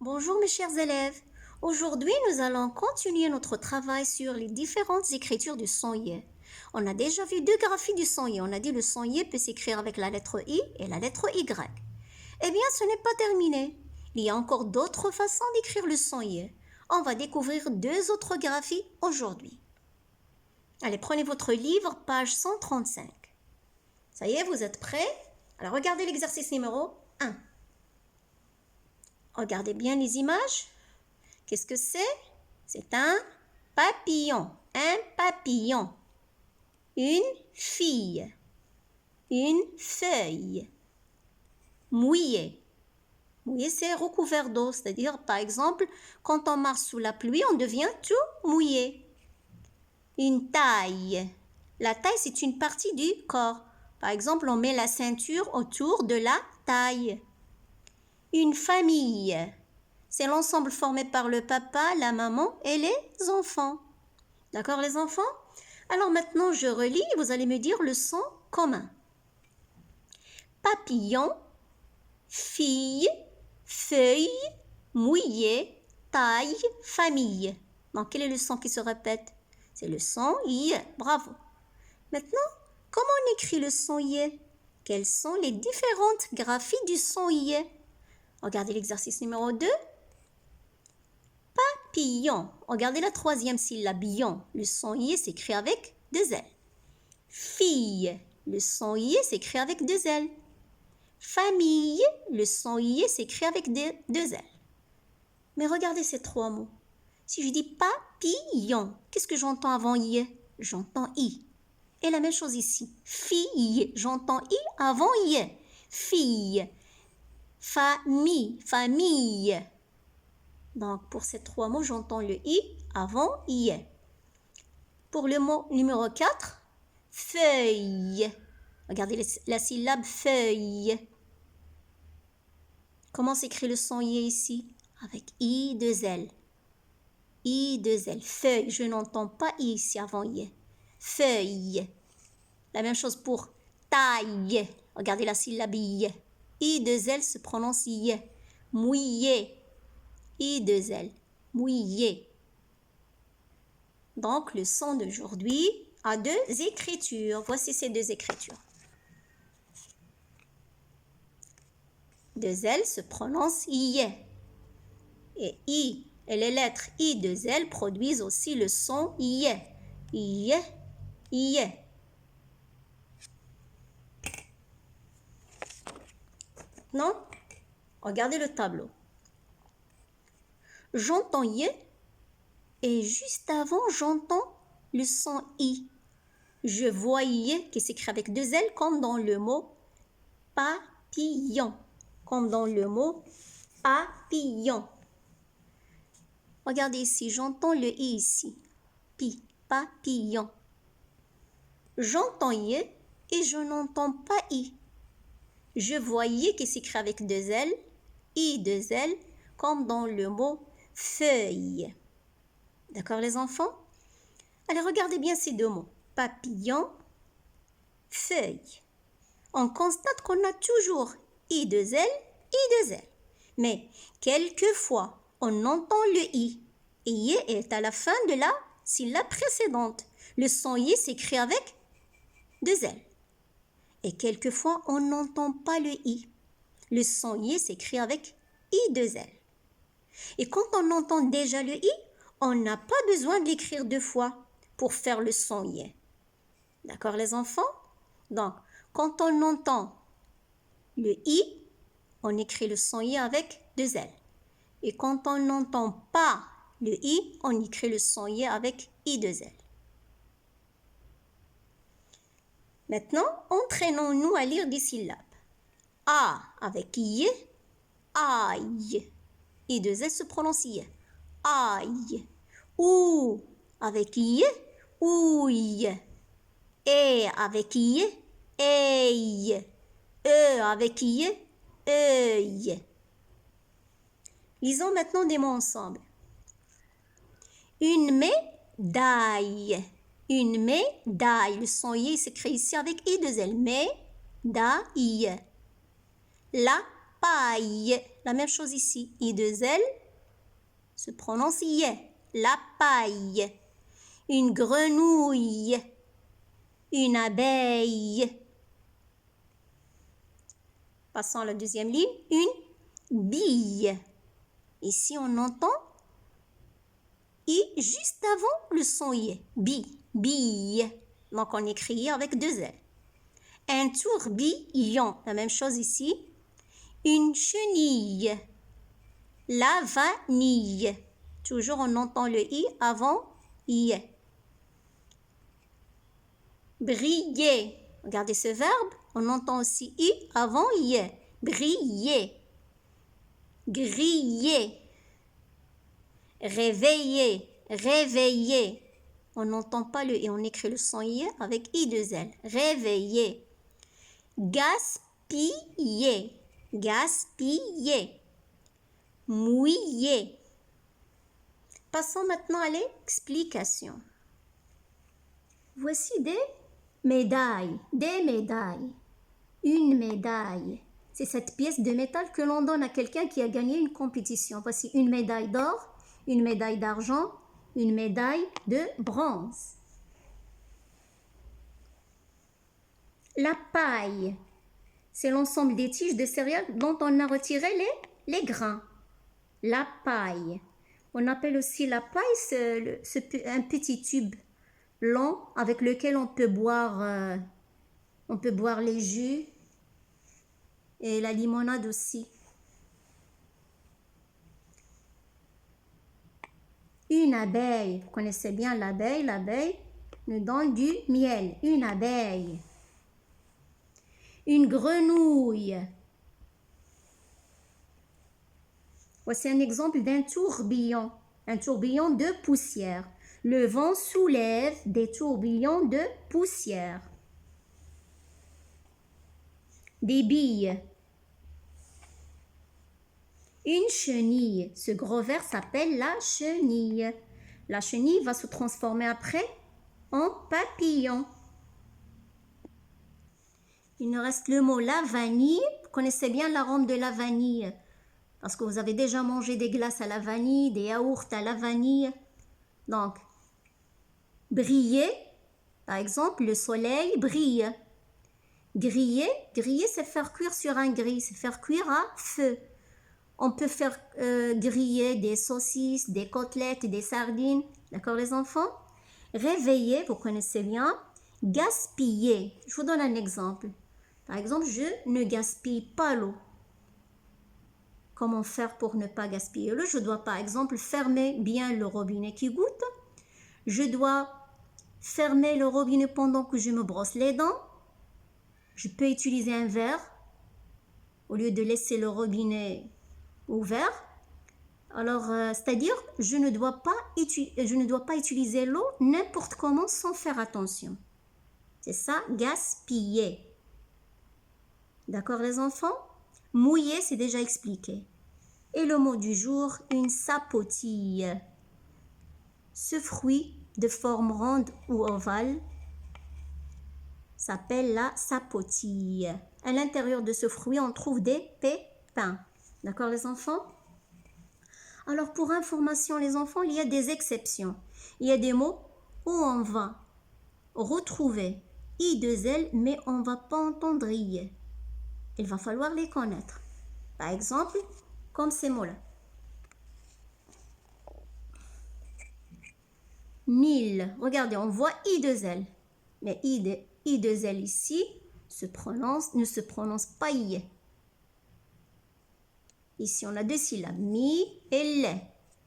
Bonjour mes chers élèves. Aujourd'hui, nous allons continuer notre travail sur les différentes écritures du son Y. On a déjà vu deux graphies du son Y. On a dit le son Y peut s'écrire avec la lettre I et la lettre Y. Eh bien, ce n'est pas terminé. Il y a encore d'autres façons d'écrire le son Y. On va découvrir deux autres graphies aujourd'hui. Allez, prenez votre livre, page 135. Ça y est, vous êtes prêts? Alors, regardez l'exercice numéro 1. Regardez bien les images. Qu'est-ce que c'est? C'est un papillon. Un papillon. Une fille. Une feuille. Mouillé. Mouillé, c'est recouvert d'eau. C'est-à-dire, par exemple, quand on marche sous la pluie, on devient tout mouillé. Une taille. La taille, c'est une partie du corps. Par exemple, on met la ceinture autour de la taille. Une famille. C'est l'ensemble formé par le papa, la maman et les enfants. D'accord les enfants? Alors maintenant je relis et vous allez me dire le son commun. Papillon, fille, feuille, mouillé, taille, famille. Donc quel est le son qui se répète? C'est le son I. Bravo. Maintenant, comment on écrit le son I? Quelles sont les différentes graphies du son I? Regardez l'exercice numéro 2. Papillon. Regardez la troisième syllabe, ion. Le son I s'écrit avec deux L. Fille. Le son I s'écrit avec deux L. Famille. Le son I s'écrit avec deux L. Mais regardez ces trois mots. Si je dis papillon, qu'est-ce que j'entends avant I? J'entends I. Et la même chose ici. Fille. J'entends I avant I. Fille. Famille. Famille. Donc, pour ces trois mots, j'entends le I avant I. Pour le mot numéro 4, feuille. Regardez la syllabe feuille. Comment s'écrit le son I ici? Avec I, deux L. I, deux L. Feuille. Je n'entends pas I ici avant I. Feuille. La même chose pour taille. Regardez la syllabe I. I, deux L se prononce I. Mouillé. I, deux L. Mouillé. Donc, le son d'aujourd'hui a deux écritures. Voici ces deux écritures. Deux L se prononce I. Et I et les lettres I, deux L produisent aussi le son I. I, I. Maintenant, regardez le tableau. J'entends I et juste avant, j'entends le son I. Je vois I qui s'écrit avec deux L comme dans le mot papillon. Comme dans le mot papillon. Regardez ici, j'entends le I ici. Papillon. J'entends I et je n'entends pas I. Je vois I qui s'écrit avec deux L, I, deux L, comme dans le mot feuille. D'accord les enfants? Allez, regardez bien ces deux mots. Papillon, feuille. On constate qu'on a toujours I, deux L, I, deux L. Mais quelquefois, on entend le I. Et I est à la fin de la syllabe précédente. Le son I s'écrit avec deux L. Et quelquefois, on n'entend pas le I. Le son I s'écrit avec I, deux L. Et quand on entend déjà le I, on n'a pas besoin de l'écrire deux fois pour faire le son I. D'accord les enfants? Donc, quand on entend le I, on écrit le son I avec deux L. Et quand on n'entend pas le I, on écrit le son I avec I, deux L. Maintenant, entraînons-nous à lire des syllabes. A avec I, aïe. I, deux L se prononce I. Aïe. Ou avec I, ouille. Et avec I, aïe. E avec I, œil. Lisons maintenant des mots ensemble. Une médaille. Une médaille. Le son I s'écrit ici avec I, deux L. Médaille. La paille. La même chose ici. I deux L se prononce y. La paille. Une grenouille. Une abeille. Passons à la deuxième ligne. Une bille. Ici, on entend I juste avant le son I. Bille. Donc, on écrit avec deux L. Un tourbillon. La même chose ici. Une chenille. La vanille. Toujours, on entend le I avant I. Briller. Regardez ce verbe. On entend aussi I avant I. Briller. Griller. Réveiller. Réveiller. On n'entend pas le I. On écrit le son I avec I deux L. Réveiller. Gaspiller. Gaspiller. Mouiller. Passons maintenant à l'explication. Voici des médailles. Des médailles. Une médaille. C'est cette pièce de métal que l'on donne à quelqu'un qui a gagné une compétition. Voici une médaille d'or, une médaille d'argent, une médaille de bronze. La paille. C'est l'ensemble des tiges de céréales dont on a retiré les grains. La paille. On appelle aussi la paille un petit tube long avec lequel on peut boire les jus et la limonade aussi. Une abeille. Vous connaissez bien l'abeille. L'abeille nous donne du miel. Une abeille. Une grenouille. Voici un exemple d'un tourbillon. Un tourbillon de poussière. Le vent soulève des tourbillons de poussière. Des billes. Une chenille. Ce gros ver s'appelle la chenille. La chenille va se transformer après en papillon. Il nous reste le mot la vanille. Vous connaissez bien l'arôme de la vanille parce que vous avez déjà mangé des glaces à la vanille, des yaourts à la vanille. Donc, briller, par exemple, le soleil brille. Griller, c'est faire cuire sur un grill, c'est faire cuire à feu. On peut faire griller des saucisses, des côtelettes, des sardines. D'accord les enfants? Réveiller, vous connaissez bien. Gaspiller, je vous donne un exemple. Par exemple, je ne gaspille pas l'eau. Comment faire pour ne pas gaspiller l'eau? Je dois par exemple fermer bien le robinet qui goutte. Je dois fermer le robinet pendant que je me brosse les dents. Je peux utiliser un verre au lieu de laisser le robinet ouvert. Alors, c'est-à-dire, je ne dois pas utiliser l'eau n'importe comment sans faire attention. C'est ça, gaspiller. D'accord les enfants? Mouiller, c'est déjà expliqué. Et le mot du jour, une sapotille. Ce fruit de forme ronde ou ovale s'appelle la sapotille. À l'intérieur de ce fruit, on trouve des pépins. D'accord les enfants? Alors pour information les enfants, il y a des exceptions. Il y a des mots où on va retrouver I deux L, mais on ne va pas entendre I. Il va falloir les connaître. Par exemple, comme ces mots-là. 1000. Regardez, on voit I deux L. Mais I deux L ici ne se prononce pas I. Ici, on a deux syllabes. Mi et le.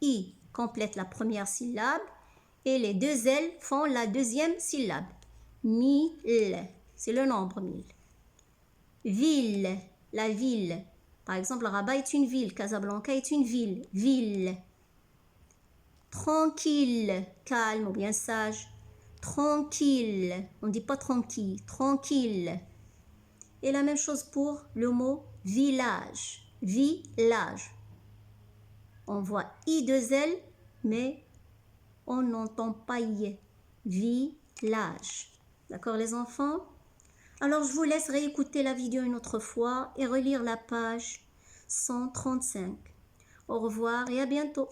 I complète la première syllabe et les deux L font la deuxième syllabe. Mille. C'est le nombre 1000. Ville. La ville. Par exemple, Rabat est une ville. Casablanca est une ville. Ville. Tranquille. Calme ou bien sage. Tranquille. On ne dit pas tranquille. Tranquille. Et la même chose pour le mot village. Village. On voit I deux L, mais on n'entend pas I. Village. D'accord les enfants? Alors je vous laisse réécouter la vidéo une autre fois et relire la page 135. Au revoir et à bientôt.